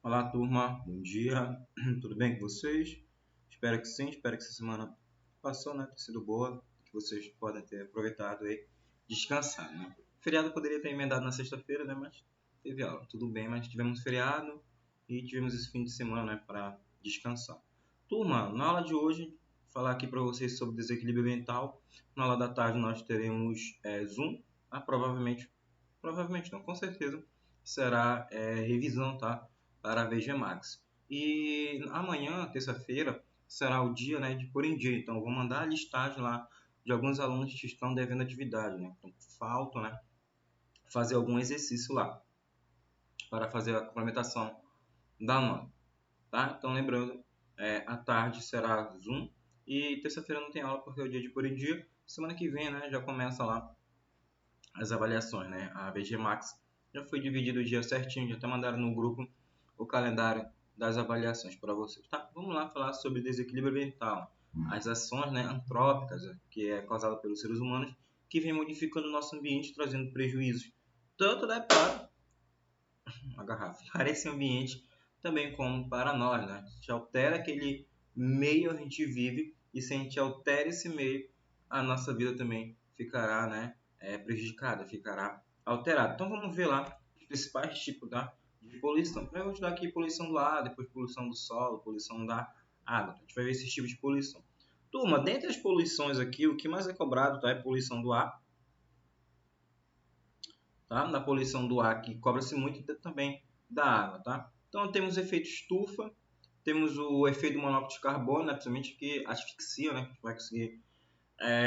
Olá, turma. Bom dia. Tudo bem com vocês? Espero que sim. Espero que essa semana passou, né? Tenha sido boa. Que vocês podem ter aproveitado e descansar, né? O feriado poderia ter emendado na sexta-feira, né? Mas teve aula. Tudo bem, mas tivemos feriado e tivemos esse fim de semana, né? Para descansar. Turma, na aula de hoje, vou falar aqui para vocês sobre desequilíbrio mental. Na aula da tarde nós teremos Zoom. Provavelmente não, com certeza será revisão, tá? Para a VG Max. E amanhã, terça-feira, será o dia, né, de por em dia. Então, eu vou mandar a listagem lá de alguns alunos que estão devendo atividade, né? Então, falta, né, fazer algum exercício lá para fazer a complementação da nota, tá? Então, lembrando, à tarde será Zoom e terça-feira não tem aula porque é o dia de por em dia. Semana que vem, né, já começa lá as avaliações, né? A VG Max já foi dividido o dia certinho, já até mandaram no grupo o calendário das avaliações para vocês. Tá, vamos lá falar sobre desequilíbrio ambiental, as ações, né, antrópicas, que é causada pelos seres humanos, que vem modificando o nosso ambiente, trazendo prejuízos tanto, né, para a garrafa, para esse ambiente, também como para nós, né? A gente altera aquele meio que a gente vive e se a gente altera esse meio, a nossa vida também ficará, né, prejudicada, ficará alterada. Então vamos ver lá os principais tipos, tá, de poluição. Eu vou estudar aqui poluição do ar, depois poluição do solo, poluição da água. A gente vai ver esses tipos de poluição. Turma, dentre as poluições aqui, o que mais é cobrado, tá, é poluição do ar, tá? Na poluição do ar, que cobra-se muito também da água, tá? Então temos o efeito estufa, temos o efeito do monóxido de carbono, né? Principalmente que asfixia, né? A gente vai conseguir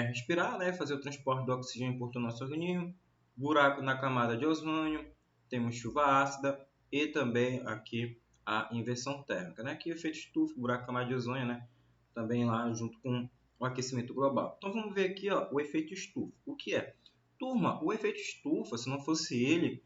respirar, né? Fazer o transporte do oxigênio por todo o nosso organismo, buraco na camada de ozônio, temos chuva ácida e também aqui a inversão térmica, né? Aqui o efeito estufa, buraco na camada de ozônio, né? Também lá junto com o aquecimento global. Então vamos ver aqui, ó, o efeito estufa. O que é? Turma, o efeito estufa, se não fosse ele,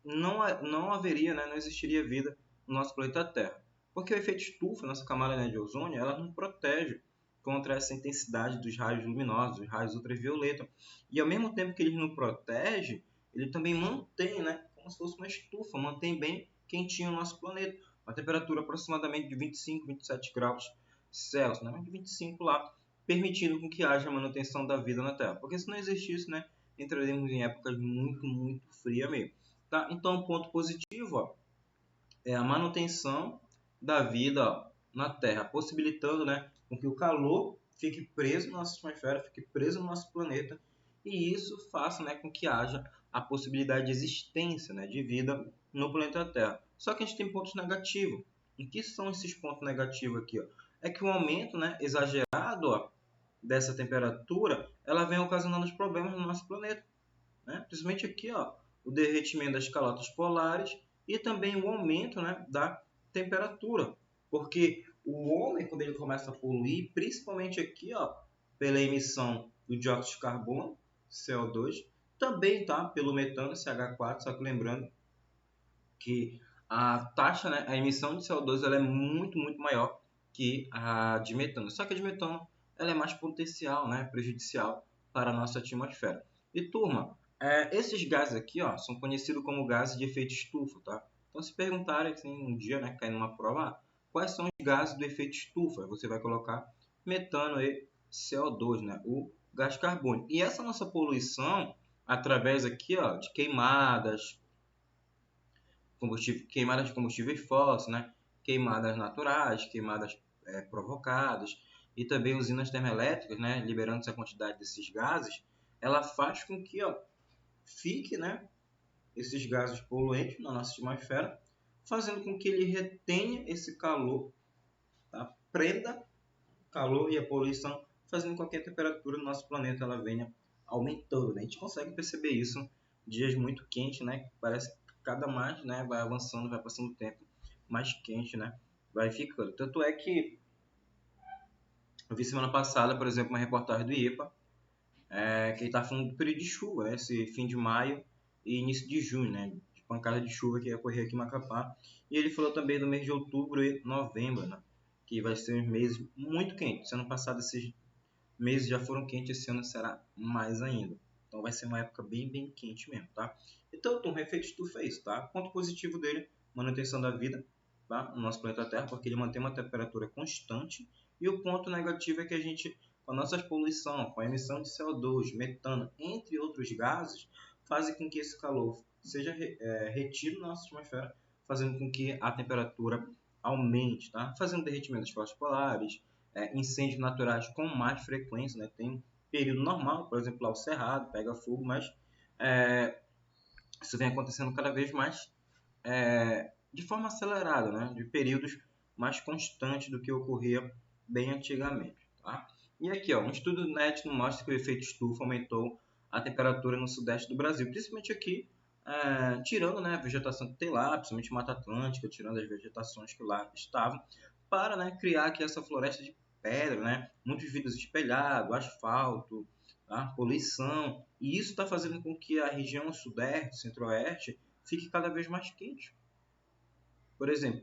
não haveria, né, não existiria vida no nosso planeta Terra. Porque o efeito estufa, nossa camada, né, de ozônio, ela não protege contra essa intensidade dos raios luminosos, dos raios ultravioleta. E ao mesmo tempo que ele não protege, ele também mantém, né, como se fosse uma estufa, mantém bem quentinho o nosso planeta. Uma temperatura aproximadamente de 25, 27 graus Celsius, né, de 25 lá, permitindo com que haja a manutenção da vida na Terra. Porque se não existisse, né, entraremos em épocas muito, muito frias mesmo. Tá? Então, o ponto positivo, ó, é a manutenção da vida, ó, na Terra, possibilitando, né, com que o calor fique preso na nossa atmosfera, fique preso no nosso planeta, e isso faça, né, com que haja a possibilidade de existência, né, de vida no planeta Terra. Só que a gente tem pontos negativos. E que são esses pontos negativos aqui? Ó? É que o aumento, né, exagerado, ó, dessa temperatura, ela vem ocasionando os problemas no nosso planeta, né? Principalmente aqui, ó, o derretimento das calotas polares e também o aumento, né, da temperatura, porque o homem, quando ele começa a poluir, principalmente aqui, ó, pela emissão do dióxido de carbono, CO2, também, tá, pelo metano, CH4, só que lembrando que a taxa, né, a emissão de CO2 ela é muito, muito maior que a de metano. Só que a de metano ela é mais potencial, né, prejudicial para a nossa atmosfera. E turma, esses gases aqui, ó, são conhecidos como gases de efeito estufa, tá? Então se perguntarem assim, um dia, né, cair numa prova, quais são os gases do efeito estufa? Você vai colocar metano e CO2, né, o gás carbônico. E essa nossa poluição através aqui, ó, de queimadas, queimadas de combustíveis fósseis, né? Queimadas naturais, queimadas provocadas e também usinas termoelétricas, né? Liberando essa quantidade desses gases, ela faz com que, ó, fique, né, esses gases poluentes na nossa atmosfera, fazendo com que ele retenha esse calor, tá? Prenda o calor e a poluição, fazendo com que a temperatura do nosso planeta ela venha aumentando, né? A gente consegue perceber isso dias muito quentes, né? Parece que cada mais, né, vai avançando, vai passando o tempo, mais quente, né, vai ficando. Tanto é que eu vi semana passada, por exemplo, uma reportagem do IEPA, que ele está falando do período de chuva, né, esse fim de maio e início de junho, né, de pancada de chuva que ia ocorrer aqui em Macapá. E ele falou também do mês de outubro e novembro, né, que vai ser um mês muito quente. Ano passado esses meses já foram quentes, esse ano será mais ainda. Então vai ser uma época bem quente mesmo, tá? Então, o efeito estufa é isso, tá? Ponto positivo dele, manutenção da vida, tá? No nosso planeta Terra, porque ele mantém uma temperatura constante. E o ponto negativo é que a gente, com a nossa poluição, com a emissão de CO2, metano, entre outros gases, fazem com que esse calor seja retido na nossa atmosfera, fazendo com que a temperatura aumente, tá? Fazendo derretimento das calotas polares, incêndios naturais com mais frequência, né? Tem período normal, por exemplo, lá o Cerrado pega fogo, mas isso vem acontecendo cada vez mais de forma acelerada, né? De períodos mais constantes do que ocorria bem antigamente, tá? E aqui, ó, um estudo do NET mostra que o efeito estufa aumentou a temperatura no sudeste do Brasil, principalmente aqui, tirando, né, a vegetação que tem lá, principalmente Mata Atlântica, tirando as vegetações que lá estavam, para, né, criar aqui essa floresta de pedra, né, muitos vidros espelhados, asfalto, tá? Poluição, e isso está fazendo com que a região sudeste, centro-oeste, fique cada vez mais quente. Por exemplo,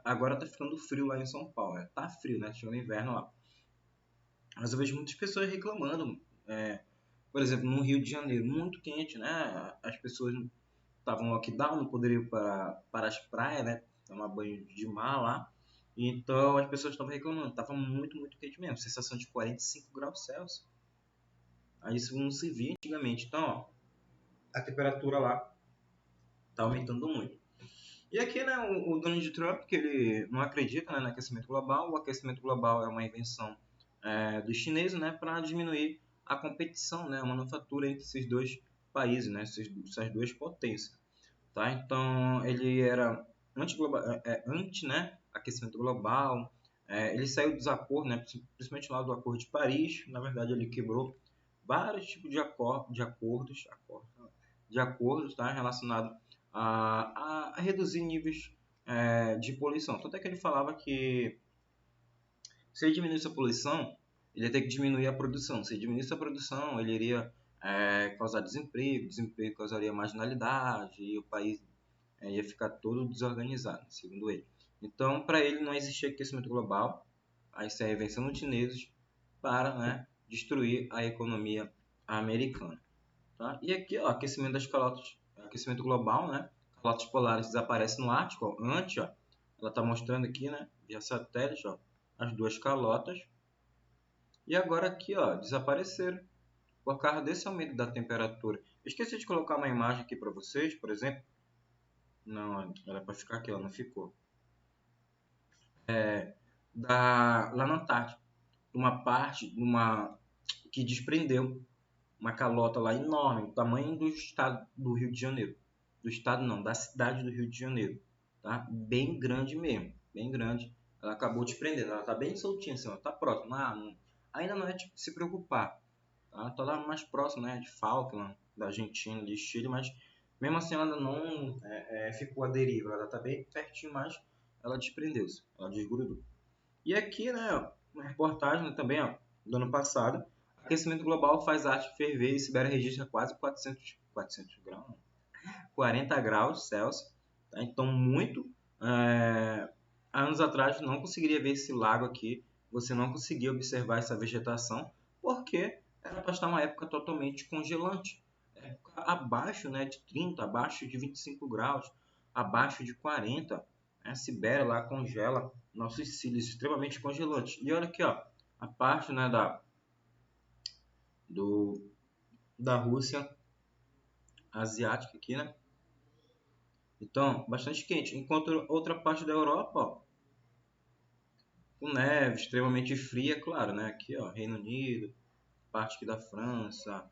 agora está ficando frio lá em São Paulo, né? Tá frio, né? Chegando inverno lá. Mas eu vejo muitas pessoas reclamando, por exemplo, no Rio de Janeiro, muito quente, né? As pessoas estavam lockdown, não poderiam ir para as praias, né? Tomar banho de mar lá. Então as pessoas estavam reclamando, estava muito quente mesmo, sensação de 45 graus Celsius. Aí isso não se via antigamente. Então, ó, a temperatura lá está aumentando muito. E aqui, né, o Donald Trump, que ele não acredita, né, no aquecimento global. O aquecimento global é uma invenção dos chineses, né, para diminuir a competição, né, a manufatura entre esses dois países, né, essas duas potências. Tá? Então, ele era anti, né, aquecimento global. Ele saiu do desacordo, né, principalmente lá do Acordo de Paris. Na verdade, ele quebrou vários tipos de acordos, tá, relacionados a reduzir níveis de poluição. Tanto é que ele falava que se ele diminuísse a poluição, ele ia ter que diminuir a produção. Se ele diminuísse a produção, ele iria causar desemprego causaria marginalidade e o país ia ficar todo desorganizado, segundo ele. Então, para ele não existia aquecimento global, aí isso é a invenção dos chineses para, né, destruir a economia americana. Tá? E aqui, ó, aquecimento das calotas, aquecimento global, né? Calotas polares desaparecem no Ártico, ó. Antes, ó, ela está mostrando aqui, né, via satélite, ó, as duas calotas. E agora aqui, ó, desapareceram por causa desse aumento da temperatura. Eu esqueci de colocar uma imagem aqui para vocês, por exemplo. Não, era para ficar aqui, ela não ficou. Lá na Antártica, uma parte, que desprendeu uma calota lá enorme, do tamanho do estado do Rio de Janeiro. Do estado não, da cidade do Rio de Janeiro. Tá? Bem grande mesmo, bem grande. Ela acabou desprendendo, ela tá bem soltinha assim, ela tá próxima. Ainda não é tipo se preocupar. Tá? Tá lá mais próximo, né, de Falkland, da Argentina, de Chile, mas mesmo assim ela não ficou à deriva, ela tá bem pertinho, mas ela desprendeu-se, ela desgrudou. E aqui, né, uma reportagem também, ó, do ano passado, aquecimento global faz Ártico ferver e Sibéria registra quase 400 graus, 40 graus Celsius. Tá? Então, anos atrás não conseguiria ver esse lago aqui, você não conseguia observar essa vegetação, porque era para estar uma época totalmente congelante. Época abaixo, né, de 30, abaixo de 25 graus, abaixo de 40. A Sibéria lá congela nossos cílios extremamente congelantes. E olha aqui, ó, a parte, né, da Rússia asiática aqui, né? Então, bastante quente. Enquanto outra parte da Europa, ó, com neve extremamente fria, claro, né? Aqui, ó, Reino Unido, parte aqui da França,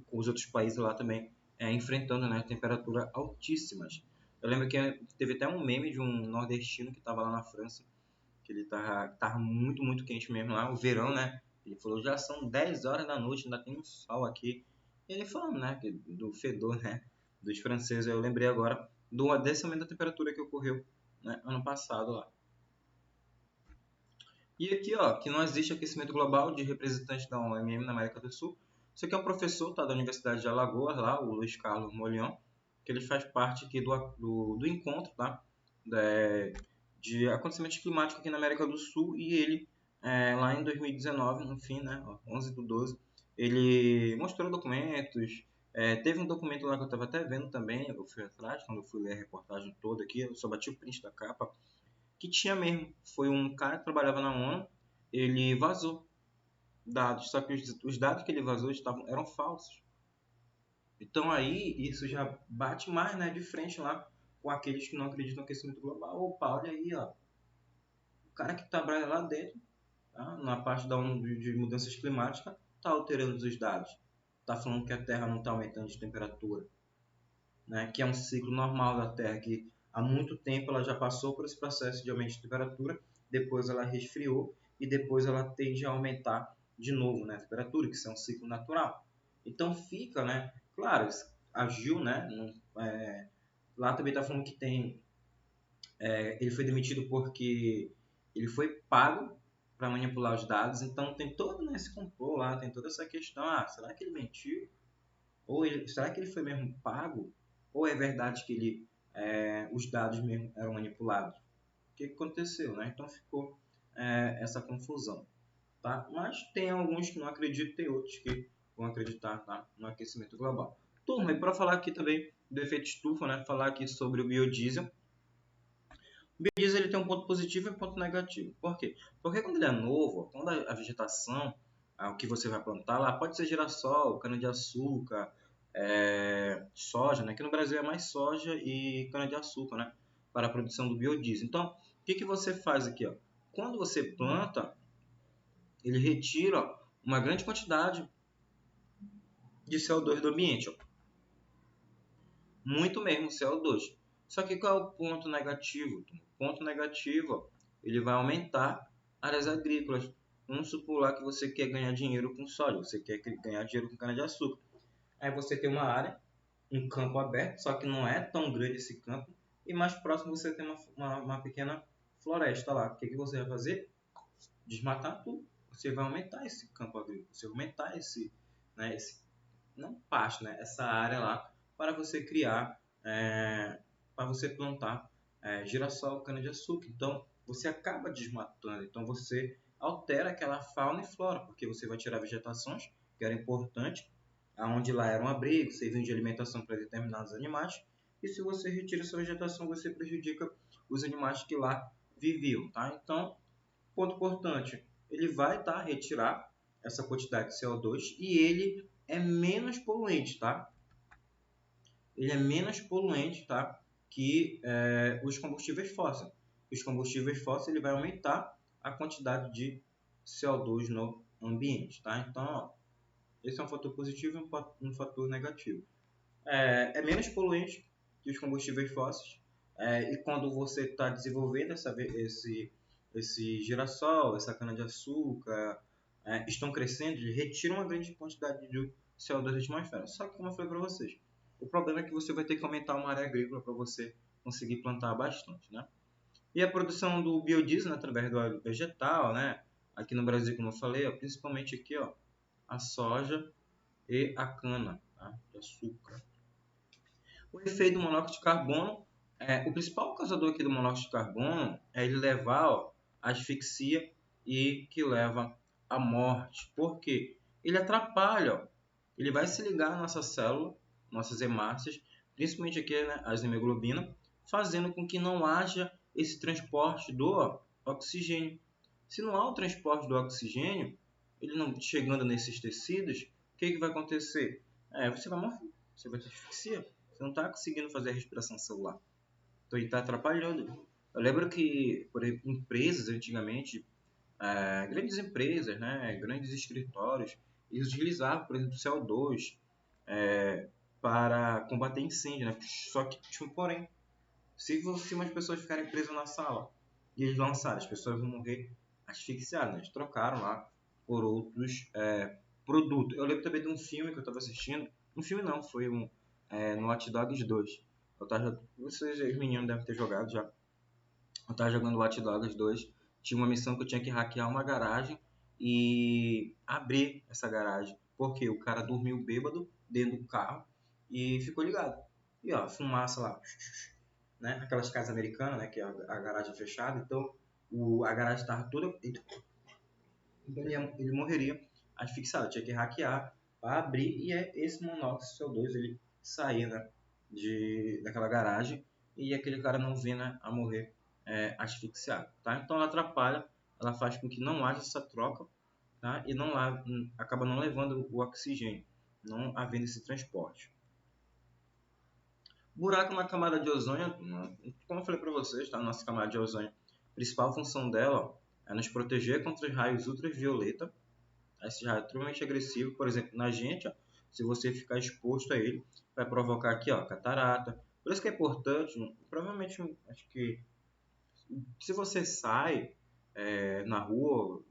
os outros países lá também enfrentando, né, temperatura altíssimas. Eu lembro que teve até um meme de um nordestino que estava lá na França, que ele tava muito quente mesmo lá, o verão, né? Ele falou, já são 10 horas da noite, ainda tem um sol aqui. E ele falando, né, do fedor, né, dos franceses. Eu lembrei agora desse aumento da temperatura que ocorreu, né, ano passado lá. E aqui, ó, que não existe aquecimento global de representante da OMM na América do Sul. Isso aqui é um professor, tá, da Universidade de Alagoas, lá, o Luiz Carlos Molion, que ele faz parte aqui do encontro, tá, de acontecimentos climáticos aqui na América do Sul, e ele, lá em 2019, no fim, né, 11/12, Ele mostrou documentos. Teve um documento lá que eu estava até vendo também, eu fui atrás, quando eu fui ler a reportagem toda aqui, eu só bati o print da capa, que tinha mesmo. Foi um cara que trabalhava na ONU, ele vazou dados, só que os dados que ele vazou eram falsos. Então aí isso já bate mais, né, de frente lá com aqueles que não acreditam no aquecimento global. Opa, olha aí, ó, o cara que trabalha lá dentro, tá, na parte da ONU de mudanças climáticas, está alterando os dados. Está falando que a Terra não está aumentando de temperatura, né, que é um ciclo normal da Terra, que há muito tempo ela já passou por esse processo de aumento de temperatura, depois ela resfriou e depois ela tende a aumentar de novo, né, a temperatura, que isso é um ciclo natural. Então fica, né, claro, agiu, né, lá também está falando que ele foi demitido porque ele foi pago para manipular os dados, então tem todo, né, esse complô lá, tem toda essa questão, será que ele mentiu? Será que ele foi mesmo pago? Ou é verdade que os dados mesmo eram manipulados? O que aconteceu, né? Então ficou essa confusão, tá? Mas tem alguns que não acreditam, tem outros que vão acreditar, tá, no aquecimento global. Turma, e para falar aqui também do efeito estufa, né? Falar aqui sobre o biodiesel. O biodiesel ele tem um ponto positivo e um ponto negativo. Por quê? Porque quando ele é novo, quando a vegetação, o que você vai plantar lá, pode ser girassol, cana-de-açúcar, soja, né? Aqui no Brasil é mais soja e cana-de-açúcar, né? Para a produção do biodiesel. Então, o que você faz aqui, ó? Quando você planta, ele retira uma grande quantidade de CO2 do ambiente, ó. Muito mesmo CO2. Só que qual é o ponto negativo? O ponto negativo, ó, ele vai aumentar áreas agrícolas. Vamos supor lá que você quer ganhar dinheiro com soja, você quer ganhar dinheiro com cana-de-açúcar. Aí você tem uma área, um campo aberto, só que não é tão grande esse campo, e mais próximo você tem uma pequena floresta lá. O que você vai fazer? Desmatar tudo. Você vai aumentar esse campo agrícola, você vai aumentar não pasto, né? Essa área lá para você criar, para você plantar girassol, cana-de-açúcar. Então, você acaba desmatando. Então, você altera aquela fauna e flora, porque você vai tirar vegetações, que era importante, aonde lá era um abrigo, serviam de alimentação para determinados animais. E se você retira essa vegetação, você prejudica os animais que lá viviam, tá? Então, ponto importante, ele vai retirar essa quantidade de CO2 e ele é menos poluente, tá? Ele é menos poluente, tá? Que os combustíveis fósseis. Os combustíveis fósseis ele vai aumentar a quantidade de CO2 no ambiente, tá? Então, ó, esse é um fator positivo e um fator negativo. É menos poluente que os combustíveis fósseis. E quando você está desenvolvendo esse girassol, essa cana-de-açúcar, estão crescendo, eles retiram uma grande quantidade de CO2 da atmosfera. Só que, como eu falei para vocês, o problema é que você vai ter que aumentar uma área agrícola para você conseguir plantar bastante, né? E a produção do biodiesel, né, através do óleo vegetal, né? Aqui no Brasil, como eu falei, ó, principalmente aqui, ó, a soja e a cana, tá, de açúcar. O efeito do monóxido de carbono, o principal causador aqui do monóxido de carbono é ele levar à asfixia e que leva à morte. Por quê? Ele atrapalha, ó. Ele vai se ligar à nossa célula, nossas hemácias, principalmente aqui, né, as hemoglobina, fazendo com que não haja esse transporte do oxigênio. Se não há o transporte do oxigênio, ele não chegando nesses tecidos, o que vai acontecer? Você vai morrer, você vai ter asfixia. Você não está conseguindo fazer a respiração celular. Então ele está atrapalhando. Eu lembro que, por exemplo, empresas antigamente, grandes empresas, né, grandes escritórios, eles utilizavam, por exemplo, CO2 para combater incêndio, né? Só que tinha um porém. Se umas pessoas ficarem presas na sala e eles lançarem, as pessoas vão morrer asfixiadas. Né? Eles trocaram lá por outros produtos. Eu lembro também de um filme que eu estava assistindo. Um filme não, foi no Hot Dogs 2. Vocês, os meninos, devem ter jogado já. Eu estava jogando Hot Dogs 2. Tinha uma missão que eu tinha que hackear uma garagem e abrir essa garagem. Porque o cara dormiu bêbado dentro do carro e ficou ligado. E ó, fumaça lá. Né? Aquelas casas americanas, né? Que é a garagem fechada. Então, a garagem estava toda... Então, ele morreria asfixiado. Tinha que hackear para abrir e esse monóxido de CO2 ele sair, né, daquela garagem e aquele cara não venha a morrer asfixiado. Tá? Então ela atrapalha, ela faz com que não haja essa troca, tá? E não acaba não levando o oxigênio, não havendo esse transporte. Buraco na camada de ozônio, como eu falei para vocês, tá? Nossa camada de ozônio, a principal função dela é nos proteger contra os raios ultravioleta. Esse raio é extremamente agressivo, por exemplo, na gente, ó, se você ficar exposto a ele, vai provocar aqui, ó, catarata. Por isso que é importante, provavelmente, acho que se você sai na rua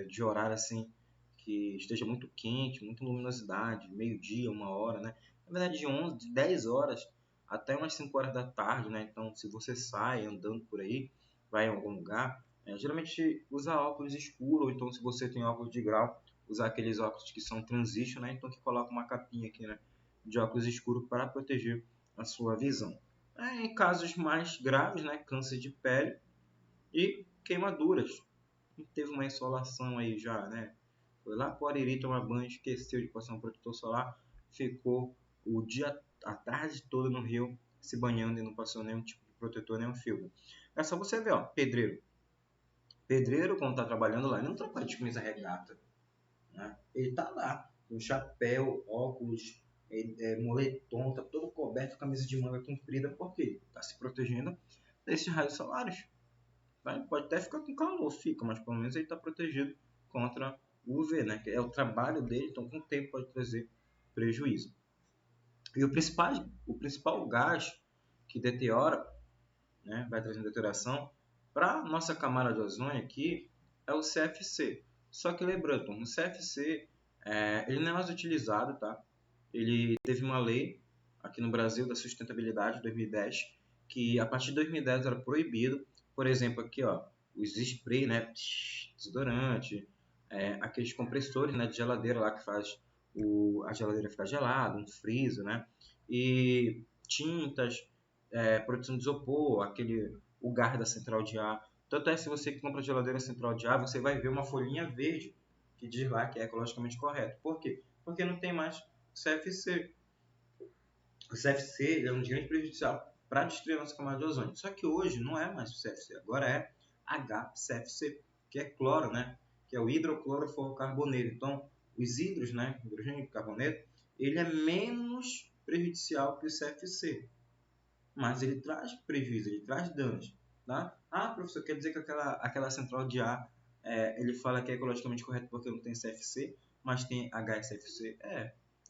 de horário assim que esteja muito quente, muita luminosidade, meio-dia, 1 hora, né? Na verdade, de 10 horas até umas 5 horas da tarde, né? Então, se você sai andando por aí, vai em algum lugar, geralmente usa óculos escuros, ou então se você tem óculos de grau, usar aqueles óculos que são transition, né? Então, que coloca uma capinha aqui, né? De óculos escuros para proteger a sua visão. Em casos mais graves, né? Câncer de pele e queimaduras. E teve uma insolação aí já, né? Foi lá para o Ariri tomar banho, esqueceu de passar um protetor solar, ficou o dia, a tarde toda no rio se banhando e não passou nenhum tipo de protetor, nenhum filtro. É só você ver, ó, pedreiro. Pedreiro, quando está trabalhando lá, ele não trabalha de camisa regata, né? Ele está lá, com chapéu, óculos, moletom, tá todo coberto, camisa de manga comprida, porque está se protegendo desses raios solares. Pode até ficar com calor, fica, mas pelo menos ele está protegido contra o UV, né? Que é o trabalho dele, então com o tempo pode trazer prejuízo. E o principal gás que deteriora, né, vai trazendo deterioração para a nossa camada de ozônio aqui é o CFC. Só que lembrando, o CFC ele não é mais utilizado, tá? Ele teve uma lei aqui no Brasil da sustentabilidade de 2010 que a partir de 2010 era proibido, por exemplo, aqui ó, os spray, né, desodorante, aqueles compressores, né, de geladeira lá que faz a geladeira ficar gelada, um freezer, né, e tintas, produção de isopor, o gás da central de ar. Tanto é que se você compra geladeira central de ar, você vai ver uma folhinha verde que diz lá que é ecologicamente correto. Por quê? Porque não tem mais CFC. O CFC é um grande prejudicial para destruir a nossa camada de ozônio. Só que hoje não é mais o CFC, agora é HCFC, que é cloro, né? Que é o hidroclorofluorocarboneto. Então, os hidros, né? Hidrogênio e carboneto, ele é menos prejudicial que o CFC, mas ele traz prejuízo, ele traz danos. Tá? Professor, quer dizer que aquela central de ar, ele fala que é ecologicamente correto porque não tem CFC, mas tem HCFC?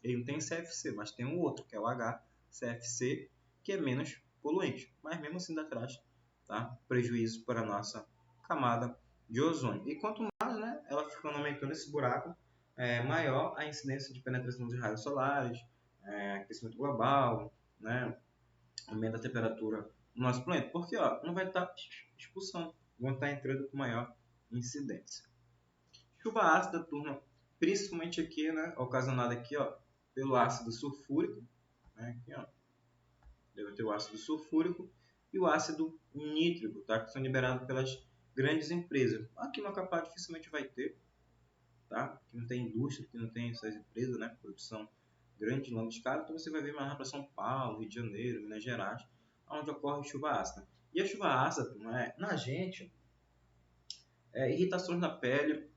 Ele não tem CFC, mas tem um outro, que é o HCFC, que é menos poluente, mas mesmo assim ainda traz, tá, prejuízo para a nossa camada de ozônio. E quanto mais, né, ela ficando aumentando esse buraco, maior a incidência de penetração de raios solares, aquecimento global, né, aumento da temperatura no nosso planeta, porque ó, não vai estar expulsando, vão estar entrando com maior incidência. Chuva ácida, turma, principalmente aqui, né, ocasionada aqui, ó, pelo ácido sulfúrico, né, aqui, ó, deve ter o ácido sulfúrico e o ácido nítrico, tá, que são liberados pelas grandes empresas. Aqui no Macapá dificilmente vai ter, tá, que não tem indústria, que não tem essas empresas, né, produção grande em longa escala, então você vai ver mais para São Paulo, Rio de Janeiro, Minas Gerais, onde ocorre chuva ácida. E a chuva ácida, na gente, irritações na pele,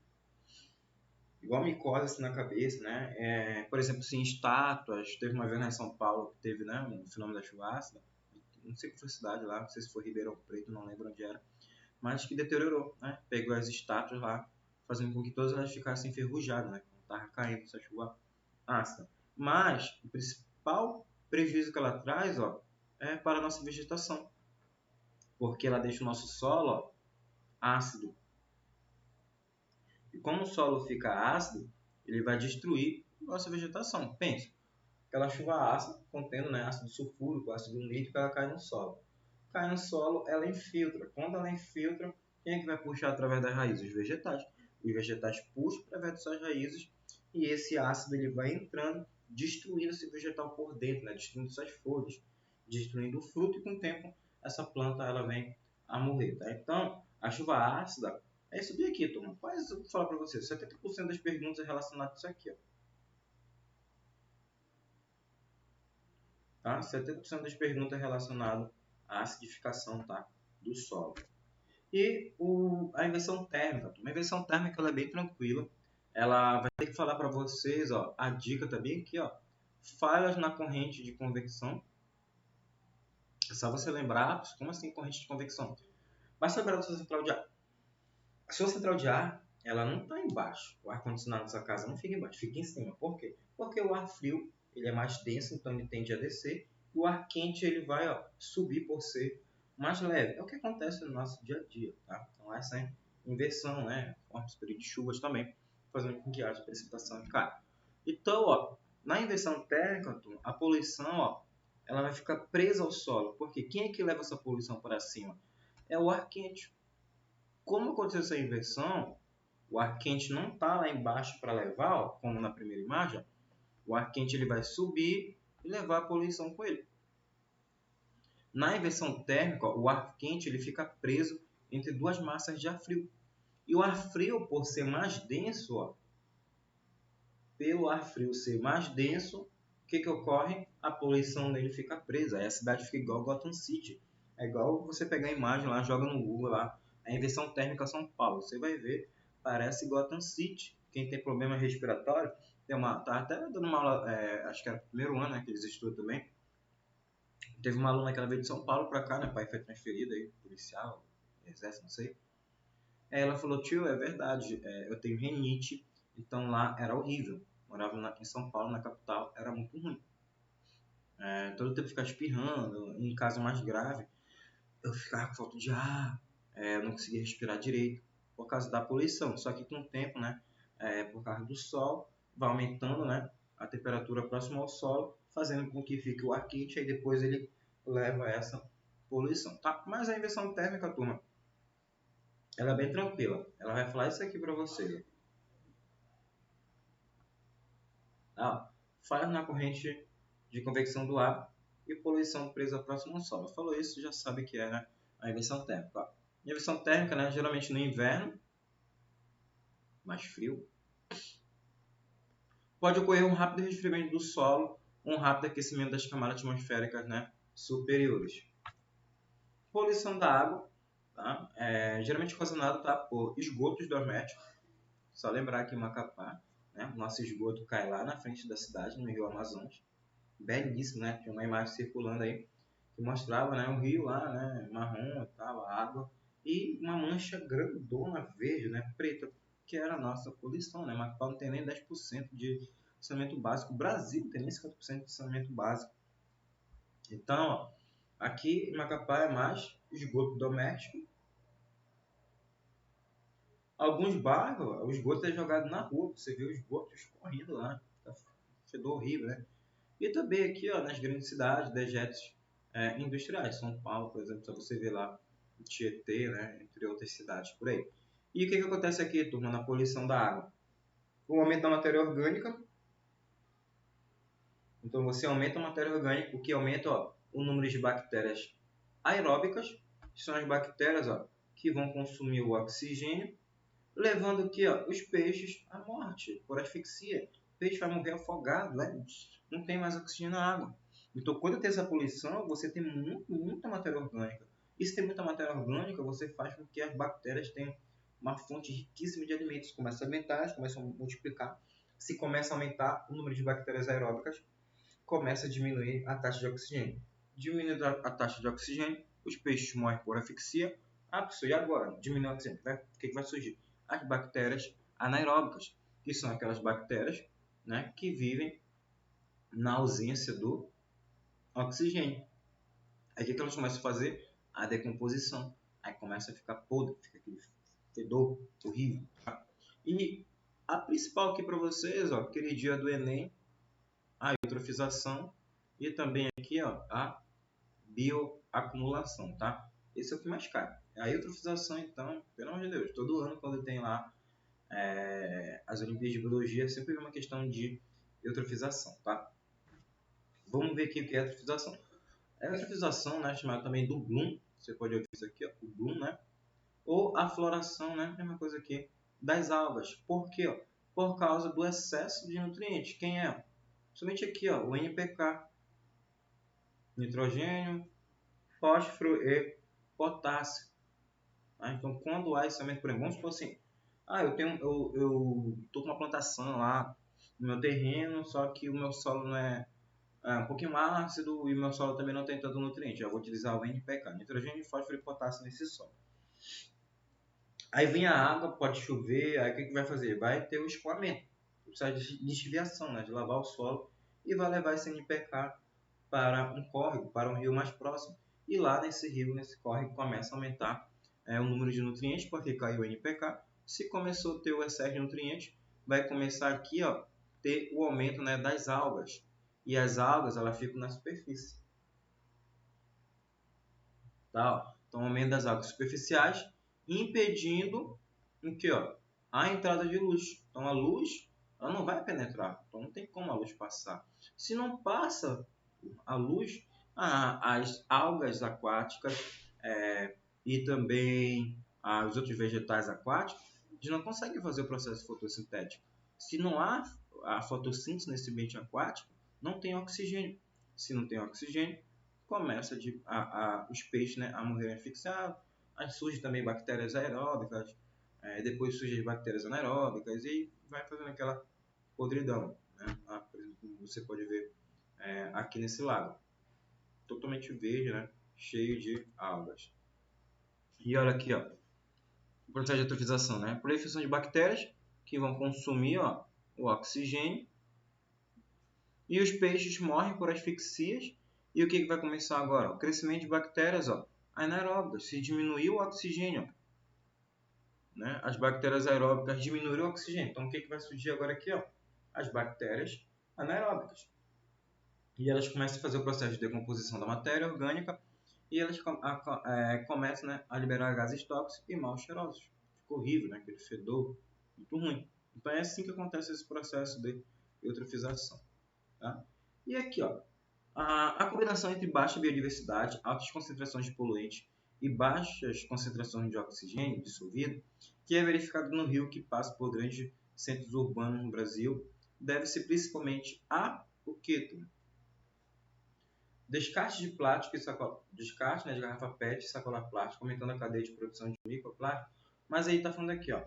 igual micose assim, na cabeça, né? Por exemplo, assim, estátuas, teve uma vez em São Paulo que teve, né, um fenômeno da chuva ácida, não sei qual foi a cidade lá, não sei se foi Ribeirão Preto, não lembro onde era, mas que deteriorou, né? Pegou as estátuas lá, fazendo com que todas elas ficassem enferrujadas, né? Estava caindo essa chuva ácida. Mas o principal prejuízo que ela traz, ó, é para a nossa vegetação, porque ela deixa o nosso solo, ó, ácido. E como o solo fica ácido, ele vai destruir a nossa vegetação. Pensa, aquela chuva ácida, contendo, né, ácido sulfúrico, ácido nítrico, ela cai no solo. Cai no solo, ela infiltra. Quando ela infiltra, quem é que vai puxar através das raízes? Os vegetais. Os vegetais puxam através de suas raízes e esse ácido ele vai entrando, destruindo esse vegetal por dentro, né? Destruindo suas folhas, destruindo o fruto e com o tempo essa planta ela vem a morrer. Tá? Então, a chuva ácida Aí subir aqui, turma. Mas eu vou falar para você, 70% das perguntas é relacionadas a isso aqui, ó. Tá? 70% das perguntas é relacionadas à acidificação, tá? Do solo. E a inversão térmica. A inversão térmica ela é bem tranquila. Ela vai ter que falar para vocês, ó, a dica também aqui, ó, falhas na corrente de convecção. É só você lembrar, como assim corrente de convecção? Basta lembrar da sua central de ar. A sua central de ar, ela não está embaixo. O ar-condicionado da sua casa não fica embaixo, fica em cima. Por quê? Porque o ar frio ele é mais denso, então ele tende a descer. E o ar quente ele vai, ó, subir por ser mais leve. É o que acontece no nosso dia a dia, tá? Então essa é inversão, né? Forma período de chuvas também, fazendo com que haja precipitação e caia. Então, ó, na inversão térmica, a poluição, ó, ela vai ficar presa ao solo. Porque quem é que leva essa poluição para cima? É o ar quente. Como aconteceu essa inversão, o ar quente não está lá embaixo para levar, ó, como na primeira imagem. Ó, o ar quente ele vai subir e levar a poluição com ele. Na inversão térmica, ó, o ar quente ele fica preso entre duas massas de ar frio. E o ar frio, por ser mais denso, ó, pelo ar frio ser mais denso, o que ocorre? A poluição nele fica presa. Aí a cidade fica igual Gotham City. É igual você pegar a imagem lá, joga no Google lá, a inversão térmica São Paulo. Você vai ver, parece Gotham City. Quem tem problema respiratório, tá até dando uma aula, acho que era o primeiro ano, né, que eles estudam também. Teve uma aluna que ela veio de São Paulo para cá, né, pai foi transferido aí, policial, exército, não sei. Aí ela falou, tio, é verdade, eu tenho rinite, então lá era horrível. Morava em São Paulo, na capital, era muito ruim. Todo tempo ficava espirrando, em caso mais grave, eu ficava com falta de ar, eu não conseguia respirar direito, por causa da poluição. Só que com o tempo, né, por causa do sol, vai aumentando, né, a temperatura próxima ao solo, fazendo com que fique o ar quente, aí depois ele leva a essa poluição, tá? Mas a inversão térmica, turma, ela é bem tranquila. Ela vai falar isso aqui para vocês. Ah, falhas na corrente de convecção do ar e poluição presa próximo ao solo. Falou isso, já sabe que era a inversão térmica. A inversão térmica, né, geralmente no inverno, mais frio, pode ocorrer um rápido resfriamento do solo, um rápido aquecimento das camadas atmosféricas, né, superiores. Poluição da água, tá? Geralmente ocasionado, tá, por esgotos domésticos. Só lembrar que em Macapá, né, o nosso esgoto cai lá na frente da cidade, no Rio Amazonas. Belíssimo, né? Tinha uma imagem circulando aí que mostrava, né, um rio lá, né, marrom e tal, a água, e uma mancha grandona verde, né, preta, que era a nossa poluição, né? Macapá não tem nem 10% de saneamento básico, o Brasil não tem nem 50% de saneamento básico. Então, ó, aqui em Macapá é mais esgoto doméstico. Alguns bairros, o esgoto é jogado na rua, você vê o esgoto escorrendo lá, tá fedor horrível, né? E também aqui, ó, nas grandes cidades, dejetos industriais. São Paulo, por exemplo, só você vê lá o Tietê, né, entre outras cidades por aí. E o que acontece aqui, turma, na poluição da água? O aumento da matéria orgânica. Então, você aumenta a matéria orgânica, o que aumenta, ó, o número de bactérias aeróbicas, que são as bactérias, ó, que vão consumir o oxigênio, levando aqui, ó, os peixes à morte por asfixia. O peixe vai morrer afogado, né? Não tem mais oxigênio na água. Então, quando tem essa poluição, você tem muita matéria orgânica. E se tem muita matéria orgânica, você faz com que as bactérias tenham uma fonte riquíssima de alimentos. Começa a aumentar, elas começam a multiplicar. Se começa a aumentar o número de bactérias aeróbicas, começa a diminuir a taxa de oxigênio. Diminuindo a taxa de oxigênio, os peixes morrem por asfixia. Ah, professor, e agora? Diminui o oxigênio. O que vai surgir? As bactérias anaeróbicas, que são aquelas bactérias, né, que vivem na ausência do oxigênio. Aí o que elas começam a fazer? A decomposição. Aí começa a ficar podre, fica aquele fedor horrível. E a principal aqui para vocês, ó, aquele dia do Enem, a eutrofização e também aqui, ó, a bioacumulação, tá? Esse é o que mais cai. A eutrofização, então, pelo amor de Deus, todo ano quando tem lá as Olimpíadas de Biologia, sempre é uma questão de eutrofização, tá? Vamos ver aqui o que é eutrofização. A eutrofização, né, chamada também do Bloom, você pode ouvir isso aqui, ó, o Bloom, né? ou a floração, né? Mesma coisa aqui, das algas. Por quê? Ó? Por causa do excesso de nutrientes. Quem é? Somente aqui, ó, o NPK, nitrogênio, fósforo e potássio. Tá? Então, quando há esse aumento, por exemplo, vamos supor assim, eu tô com uma plantação lá no meu terreno, só que o meu solo não é um pouquinho ácido e o meu solo também não tem tanto nutriente. Eu vou utilizar o NPK, nitrogênio, fósforo e potássio nesse solo. Aí vem a água, pode chover, aí o que vai fazer? Vai ter o escoamento, o processo de desviação, né, de lavar o solo, e vai levar esse NPK para um córrego, para um rio mais próximo. E lá nesse rio, nesse córrego, começa a aumentar o número de nutrientes, porque caiu o NPK. Se começou a ter o excesso de nutrientes, vai começar aqui, ó, ter o aumento, né, das algas. E as algas, elas ficam na superfície. Tá? Então, o aumento das algas superficiais, impedindo o que, ó, a entrada de luz. Então, a luz, ela não vai penetrar. Então, não tem como a luz passar. Se não passa a luz, as algas aquáticas e também os outros vegetais aquáticos, eles não conseguem fazer o processo fotossintético. Se não há a fotossíntese nesse ambiente aquático, não tem oxigênio. Se não tem oxigênio, começa os peixes, né, a morrer asfixiados. Aí surgem também bactérias aeróbicas, depois surgem as bactérias anaeróbicas e vai fazendo aquela podridão, né? Você pode ver aqui nesse lago, totalmente verde, né? Cheio de algas. E olha aqui, ó, o processo de eutrofização, né? Proliferação de bactérias que vão consumir, ó, o oxigênio, e os peixes morrem por asfixias. E o que vai começar agora? O crescimento de bactérias, ó, anaeróbicas. Se diminuir o oxigênio, né? As bactérias aeróbicas diminuíram o oxigênio. Então o que vai surgir agora aqui, ó? As bactérias anaeróbicas. E elas começam a fazer o processo de decomposição da matéria orgânica e elas começam, né, a liberar gases tóxicos e mal cheirosos. Fica horrível, né? Aquele fedor muito ruim. Então é assim que acontece esse processo de eutrofização. Tá? E aqui, ó, a combinação entre baixa biodiversidade, altas concentrações de poluentes e baixas concentrações de oxigênio dissolvido, que é verificado no rio que passa por grandes centros urbanos no Brasil, deve-se principalmente o quê? Descarte de plástico e sacola, descarte, né, de garrafa PET e sacola plástica, aumentando a cadeia de produção de microplástico. Mas aí está falando aqui, ó,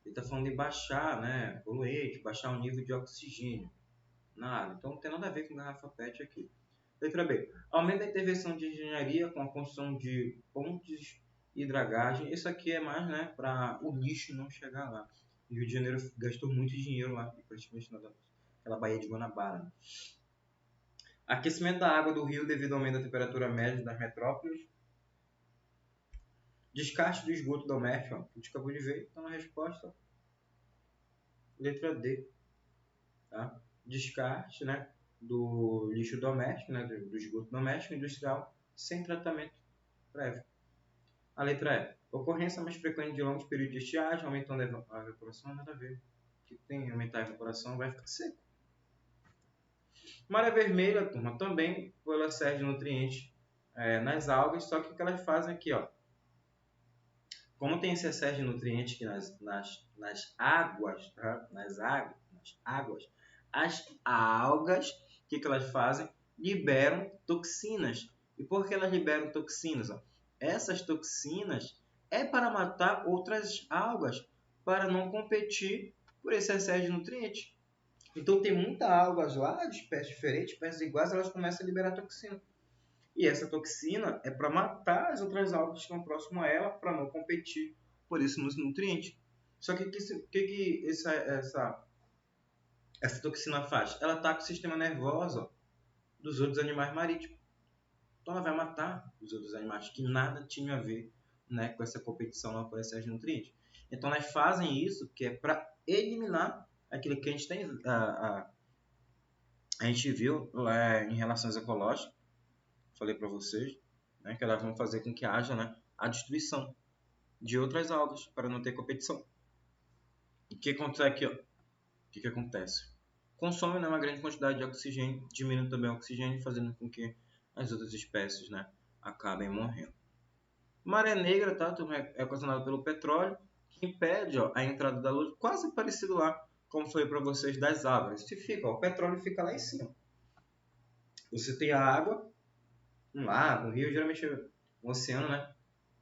ele está falando de baixar, né, poluente, baixar o nível de oxigênio na água. Então não tem nada a ver com garrafa PET aqui. Letra B. Aumento da intervenção de engenharia com a construção de pontes e dragagem. Isso aqui é mais, né, para o lixo não chegar lá. O Rio de Janeiro gastou muito dinheiro lá, praticamente naquela Baía de Guanabara. Né? Aquecimento da água do rio devido ao aumento da temperatura média das metrópoles. Descarte do esgoto doméstico. Ó, que a gente acabou de ver. Então a resposta, letra D. Tá? Descarte, né, do lixo doméstico, né, do esgoto doméstico industrial sem tratamento prévio. A letra E. Ocorrência mais frequente de longos períodos de estiagem, aumentando a evaporação, nada a ver. O que tem aumentar a evaporação vai ficar seco. Maré vermelha, turma, também pelo excesso de nutrientes nas algas, só que o que elas fazem aqui, ó. Como tem esse excesso de nutrientes aqui nas águas, tá? Nas águas, as algas, o que elas fazem? Liberam toxinas. E por que elas liberam toxinas? Ó? Essas toxinas é para matar outras algas, para não competir por esse excesso de nutrientes. Então tem muita algas lá, de espécies diferentes, espécies iguais, elas começam a liberar toxina. E essa toxina é para matar as outras algas que estão próximas a ela, para não competir por esse nutriente. Só que o que essa toxina faz? Ela ataca o sistema nervoso dos outros animais marítimos. Então ela vai matar os outros animais que nada tinham a ver, né, com essa competição lá por excesso de nutrientes. Então elas fazem isso que é para eliminar aquilo que a gente tem, a gente viu lá em relações ecológicas, falei para vocês, né, que elas vão fazer com que haja, né, a destruição de outras algas para não ter competição. O que acontece aqui? Ó? O que acontece? Consome, né, uma grande quantidade de oxigênio, diminui também o oxigênio, fazendo com que as outras espécies, né, acabem morrendo. Maré negra, tá, turma, é ocasionada pelo petróleo, que impede, ó, a entrada da luz, quase parecido lá, como foi para vocês das árvores. Se fica, ó, o petróleo fica lá em cima. Você tem a água, um lago, um rio, geralmente um oceano, né?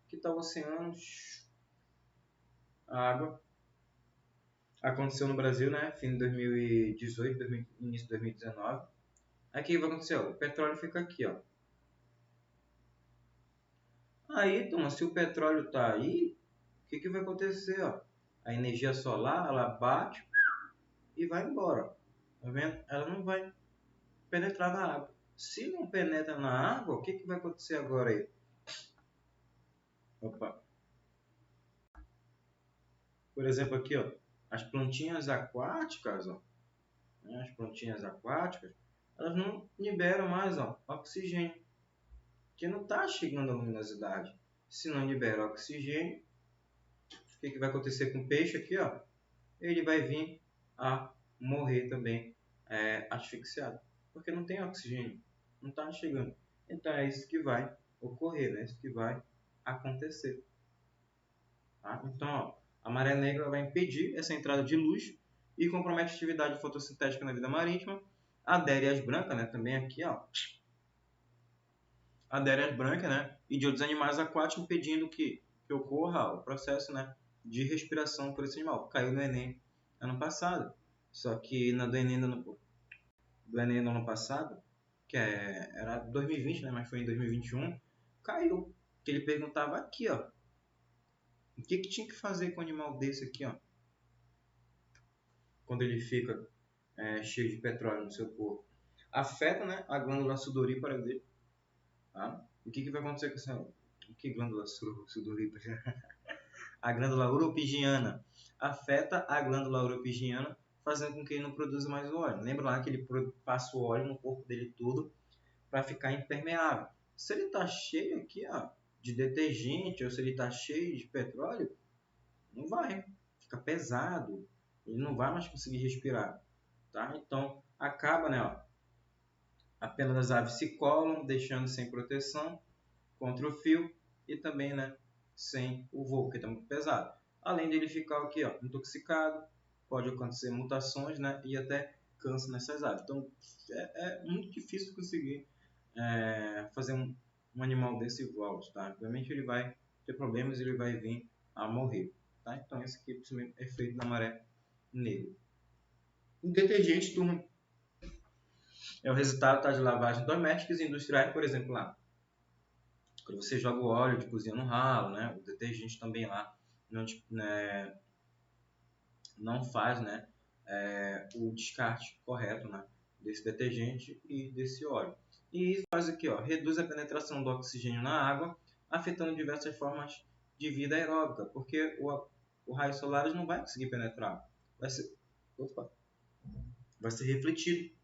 Que tal o oceano? A água. Aconteceu no Brasil, né? Fim de 2018, início de 2019. Aqui vai acontecer, ó, o petróleo fica aqui, ó. Aí, turma, se o petróleo está aí, o que vai acontecer? Ó? A energia solar, ela bate e vai embora. Tá vendo? Ela não vai penetrar na água. Se não penetra na água, o que vai acontecer agora aí? Opa. Por exemplo, aqui, ó, as plantinhas aquáticas, ó, né, as plantinhas aquáticas, elas não liberam mais, ó, oxigênio, que não está chegando a luminosidade. Se não libera oxigênio, o que vai acontecer com o peixe aqui, ó? Ele vai vir a morrer também asfixiado, porque não tem oxigênio, não está chegando. Então é isso que vai ocorrer, né? Isso que vai acontecer. Tá? Então, ó, a maré negra vai impedir essa entrada de luz e compromete a atividade fotossintética na vida marítima. Adere às brancas, né? Também aqui, ó. Adere às brancas, né? E de outros animais aquáticos, impedindo que ocorra o processo, né, de respiração por esse animal. Caiu no Enem ano passado. Só que na do Enem do ano passado, que era 2020, né, mas foi em 2021, caiu. Que ele perguntava aqui, ó. O que tinha que fazer com um animal desse aqui, ó? Quando ele fica cheio de petróleo no seu corpo. Afeta, né, a glândula sudorípara dele. Tá? E o que vai acontecer com essa... Que glândula sudorípara? A glândula uropigiana. Afeta a glândula uropigiana, fazendo com que ele não produza mais óleo. Lembra lá que ele passa o óleo no corpo dele todo para ficar impermeável. Se ele está cheio aqui, ó, de detergente, ou se ele está cheio de petróleo, não vai. Fica pesado. Ele não vai mais conseguir respirar. Tá? Então, acaba, né, ó, a pena das aves se colam, deixando sem proteção contra o fio e também, né, sem o voo, porque está muito pesado. Além dele ficar aqui, ó, intoxicado, pode acontecer mutações, né, e até câncer nessas aves. Então, é muito difícil conseguir fazer um animal desse volte, tá? Obviamente ele vai ter problemas e ele vai vir a morrer, tá? Então, esse aqui é o efeito da maré negra. O detergente, turma, é o resultado, tá, de lavagens domésticas e industriais, por exemplo, lá. Quando você joga o óleo de cozinha no ralo, né? O detergente também lá não faz, né, o descarte correto, né, desse detergente e desse óleo. E isso faz aqui, ó, reduz a penetração do oxigênio na água, afetando diversas formas de vida aeróbica, porque o raio solar não vai conseguir penetrar, vai ser refletido.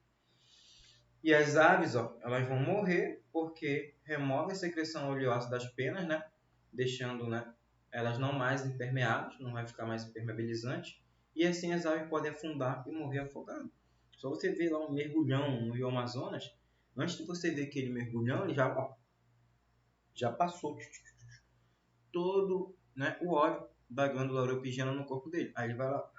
E as aves, ó, elas vão morrer porque remove a secreção oleosa das penas, né, deixando, né, elas não mais impermeáveis, não vai ficar mais impermeabilizante, e assim as aves podem afundar e morrer afogadas. Só você ver lá um mergulhão no Rio Amazonas, antes de você ver aquele mergulhão, ele já passou todo, né, o óleo da glândula uropigiana no corpo dele. Aí ele vai lá,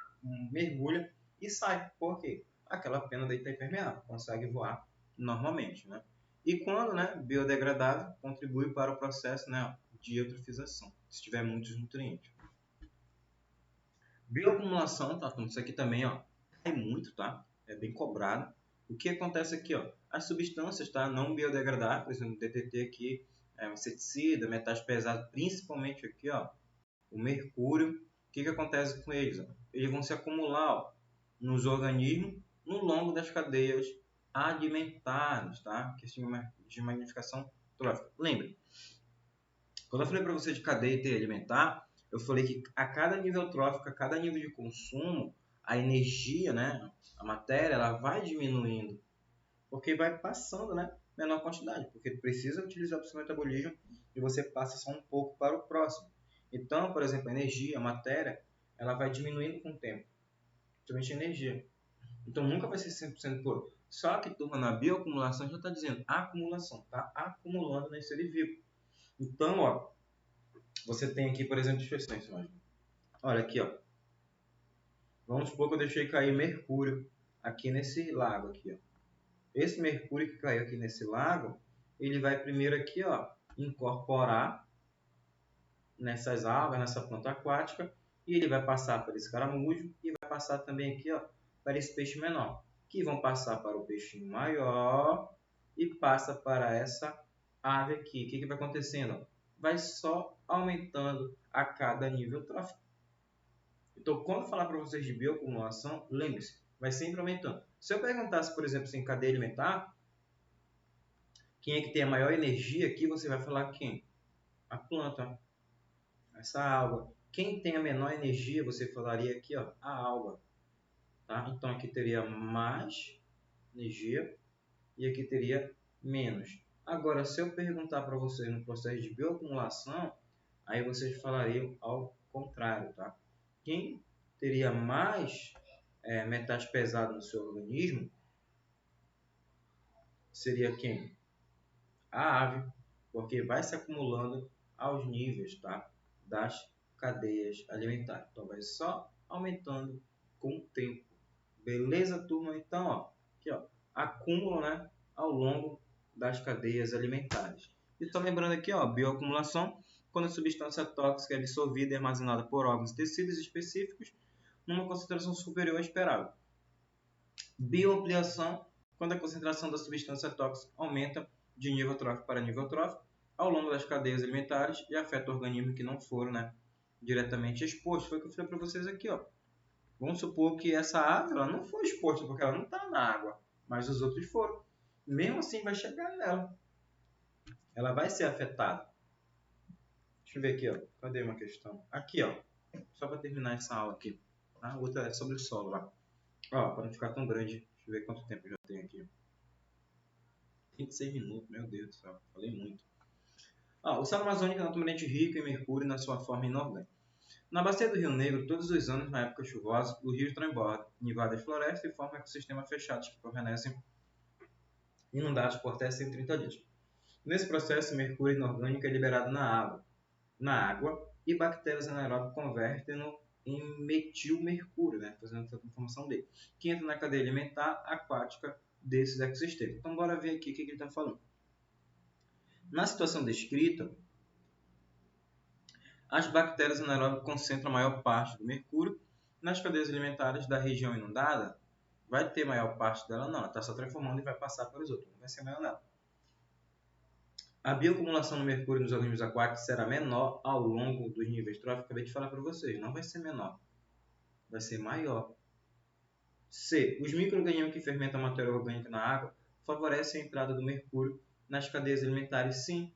mergulha e sai. Por quê? Aquela pena daí está impermeável, consegue voar normalmente, né? E quando, né, biodegradável, contribui para o processo, né, de eutrofização, se tiver muitos nutrientes. Bioacumulação, tá? Isso aqui também, ó, cai muito, tá? É bem cobrado. O que acontece aqui, ó? As substâncias, tá, não biodegradáveis, por exemplo, DDT aqui, inseticida, metais pesados, principalmente aqui, ó, o mercúrio. O que acontece com eles? Ó? Eles vão se acumular, ó, nos organismos no longo das cadeias alimentares, tá? Que se chama de magnificação trófica. Lembre, quando eu falei para você de cadeia alimentar, eu falei que a cada nível trófico, a cada nível de consumo, a energia, né, a matéria, ela vai diminuindo, porque vai passando, né, menor quantidade, porque precisa utilizar para o seu metabolismo e você passa só um pouco para o próximo. Então, por exemplo, a energia, a matéria, ela vai diminuindo com o tempo, principalmente a energia. Então, nunca vai ser 100% puro. Só que, turma, na bioacumulação já está dizendo acumulação, tá acumulando nesse ser vivo. Então, ó, você tem aqui, por exemplo, dispersões. Olha aqui, ó. Vamos supor que eu deixei cair mercúrio aqui nesse lago aqui, ó. Esse mercúrio que caiu aqui nesse lago, ele vai primeiro aqui, ó, incorporar nessas algas, nessa planta aquática, e ele vai passar para esse caramujo e vai passar também aqui, ó, para esse peixe menor, que vão passar para o peixinho maior e passa para essa ave aqui. O que vai acontecendo? Vai só aumentando a cada nível trófico. Então, quando falar para vocês de bioacumulação, lembre-se, vai sempre aumentando. Se eu perguntasse, por exemplo, em cadeia alimentar, quem é que tem a maior energia aqui, você vai falar quem? A planta, essa alga. Quem tem a menor energia, você falaria aqui, ó, a alga. Tá? Então, aqui teria mais energia e aqui teria menos. Agora, se eu perguntar para vocês no processo de bioacumulação, aí vocês falariam ao contrário, tá? Quem teria mais metais pesados no seu organismo seria quem? A ave, porque vai se acumulando aos níveis, tá? Das cadeias alimentares. Então, vai só aumentando com o tempo. Beleza, turma? Então, ó, aqui, ó, acúmulo, né, ao longo das cadeias alimentares. E só lembrando aqui, ó, bioacumulação, quando a substância tóxica é absorvida e armazenada por órgãos e tecidos específicos numa concentração superior à esperada. Bioampliação, quando a concentração da substância tóxica aumenta de nível trófico para nível trófico ao longo das cadeias alimentares e afeta organismos que não foram, né, diretamente expostos. Foi o que eu falei para vocês aqui, ó. Vamos supor que essa ave ela não foi exposta porque ela não está na água, mas os outros foram. Mesmo assim vai chegar nela. Ela vai ser afetada. Deixa eu ver aqui, ó. Cadê uma questão? Aqui, ó. Só para terminar essa aula aqui. A outra é sobre o solo lá. Ó, para não ficar tão grande. Deixa eu ver quanto tempo eu já tenho aqui. 26 minutos, meu Deus do céu. Falei muito. Ó, o solo amazônico é naturalmente rico em mercúrio na sua forma inorgânica. Na bacia do Rio Negro, todos os anos, na época chuvosa, o rio transborda, invaden florestas e formam ecossistemas fechados que permanecem inundados por até 130 dias. Nesse processo, o mercúrio inorgânico é liberado na água e bactérias anaeróbicas convertem-no em metilmercúrio, né, fazendo essa transformação dele, que entra na cadeia alimentar aquática desses ecossistemas. Então, bora ver aqui o que ele está falando. Na situação descrita, as bactérias anaeróbicas concentram a maior parte do mercúrio. Nas cadeias alimentares da região inundada, vai ter maior parte dela? Não, ela está só transformando e vai passar para os outros, não vai ser maior nela. A bioacumulação do mercúrio nos organismos aquáticos será menor ao longo dos níveis tróficos. Acabei de falar para vocês, não vai ser menor, vai ser maior. C. Os micro-organismos que fermentam a matéria orgânica na água favorecem a entrada do mercúrio nas cadeias alimentares? Sim,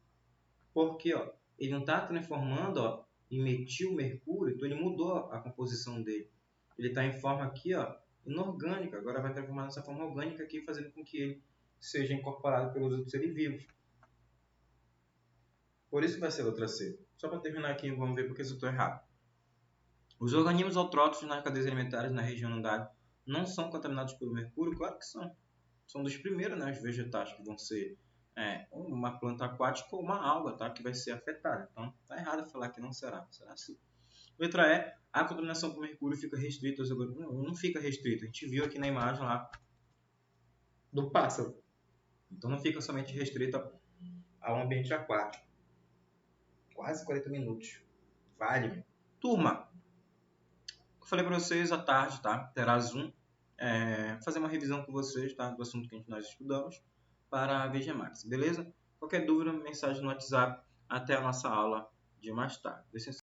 porque ó, ele não está transformando ó, em metilmercúrio, então ele mudou a composição dele. Ele está em forma aqui ó, inorgânica, agora vai transformar nessa forma orgânica aqui, fazendo com que ele seja incorporado pelos outros seres vivos. Por isso vai ser a letra C. Só para terminar aqui, vamos ver porque eu estou errado. Os organismos autrófitos nas cadeias alimentares na região inundada não são contaminados pelo mercúrio? Claro que são. São dos primeiros, né, os vegetais que vão ser uma planta aquática ou uma alga, tá, que vai ser afetada. Então, tá errado falar que não será. Será sim. Letra E. A contaminação por mercúrio fica restrita aos organismos. Não fica restrita. A gente viu aqui na imagem lá do pássaro. Então, não fica somente restrita ao ambiente aquático. Quase 40 minutos. Vale. Turma, eu falei para vocês à tarde, tá? Terá Zoom. Fazer uma revisão com vocês, tá? Do assunto que nós estudamos para a VG Max, beleza? Qualquer dúvida, mensagem no WhatsApp. Até a nossa aula de mais tarde.